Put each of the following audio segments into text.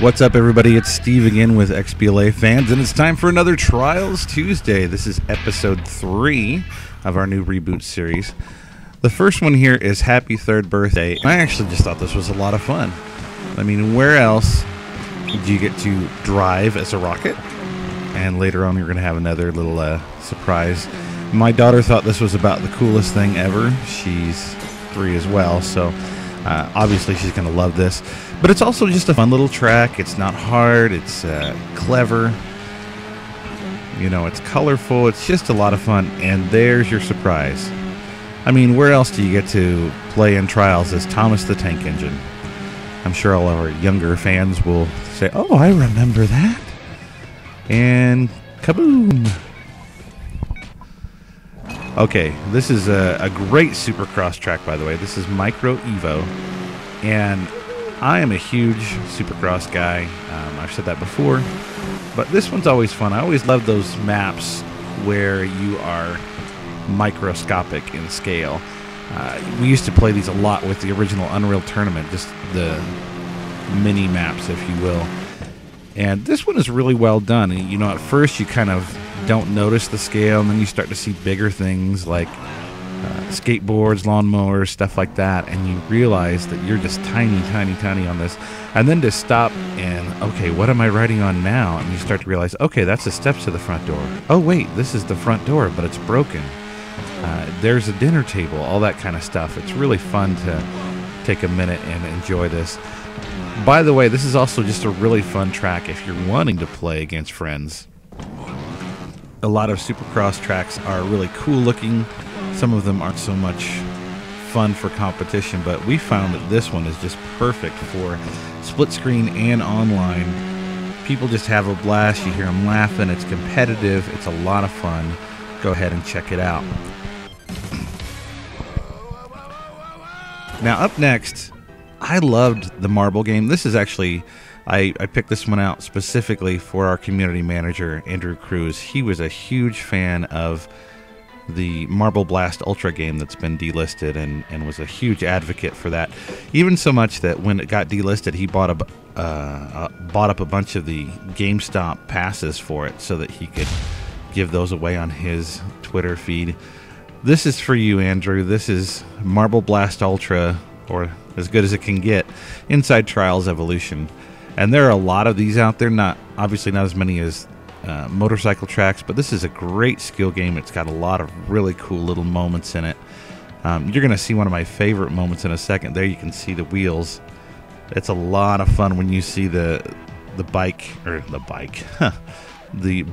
What's up, everybody? It's Steve again with XBLA fans, and it's time for another Trials Tuesday. This is episode 3 of our new reboot series. The first one here is Happy Third Birthday. I actually just thought this was a lot of fun. I mean, where else do you get to drive as a rocket? And later on, you're going to have another little surprise. My daughter thought this was about the coolest thing ever. She's 3 as well, so obviously she's going to love this. But it's also just a fun little track. It's not hard. It's clever. You know, it's colorful. It's just a lot of fun. And there's your surprise. I mean, where else do you get to play in Trials as Thomas the Tank Engine? I'm sure all of our younger fans will say, oh, I remember that. And kaboom. Okay, this is a great Supercross track, by the way. This is Micro Evo. And I am a huge Supercross guy. I've said that before. But this one's always fun. I always love those maps where you are microscopic in scale. We used to play these a lot with the original Unreal Tournament, just the mini maps, if you will. And this one is really well done. You know, at first you kind of don't notice the scale, and then you start to see bigger things like skateboards, lawnmowers, stuff like that, and you realize that you're just tiny, tiny, tiny on this. And then to stop and, okay, what am I riding on now? And you start to realize, okay, that's the steps to the front door. Oh, wait, this is the front door, but it's broken. There's a dinner table, all that kind of stuff. It's really fun to take a minute and enjoy this. By the way, this is also just a really fun track if you're wanting to play against friends. A lot of Supercross tracks are really cool looking. Some of them aren't so much fun for competition, but we found that this one is just perfect for split screen and online. People just have a blast. You hear them laughing. It's competitive. It's a lot of fun. Go ahead and check it out. Now, up next, I loved the marble game. This is actually, I picked this one out specifically for our community manager, Andrew Cruz. He was a huge fan of the Marble Blast Ultra game that's been delisted and was a huge advocate for that. Even so much that when it got delisted, he bought up a bunch of the GameStop passes for it so that he could give those away on his Twitter feed. This is for you, Andrew. This is Marble Blast Ultra, or as good as it can get, inside Trials Evolution. And there are a lot of these out there, obviously not as many as motorcycle tracks, but this is a great skill game. It's got a lot of really cool little moments in it. You're going to see one of my favorite moments in a second. There you can see the wheels. It's a lot of fun when you see the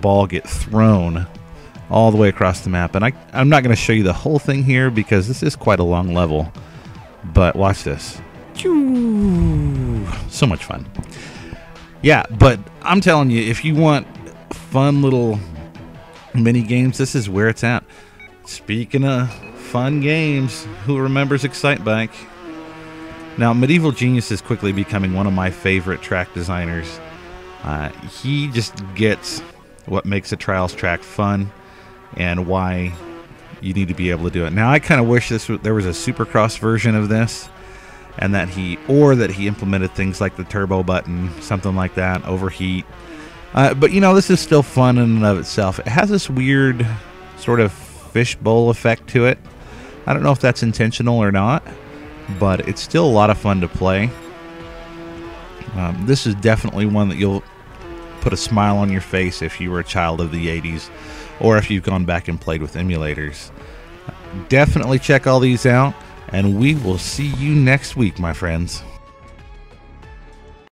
ball get thrown all the way across the map. And I'm not going to show you the whole thing here because this is quite a long level, but watch this. So much fun. Yeah, but I'm telling you, if you want fun little mini games, this is where it's at. Speaking of fun games, who remembers Excitebike? Now, Medieval Genius is quickly becoming one of my favorite track designers. He just gets what makes a Trials track fun and why you need to be able to do it. Now, I kind of wish there was a Supercross version of this, and that he implemented things like the turbo button, something like that, overheat. But, you know, this is still fun in and of itself. It has this weird sort of fishbowl effect to it. I don't know if that's intentional or not, but it's still a lot of fun to play. This is definitely one that you'll put a smile on your face if you were a child of the 80s, or if you've gone back and played with emulators. Definitely check all these out, and we will see you next week, my friends.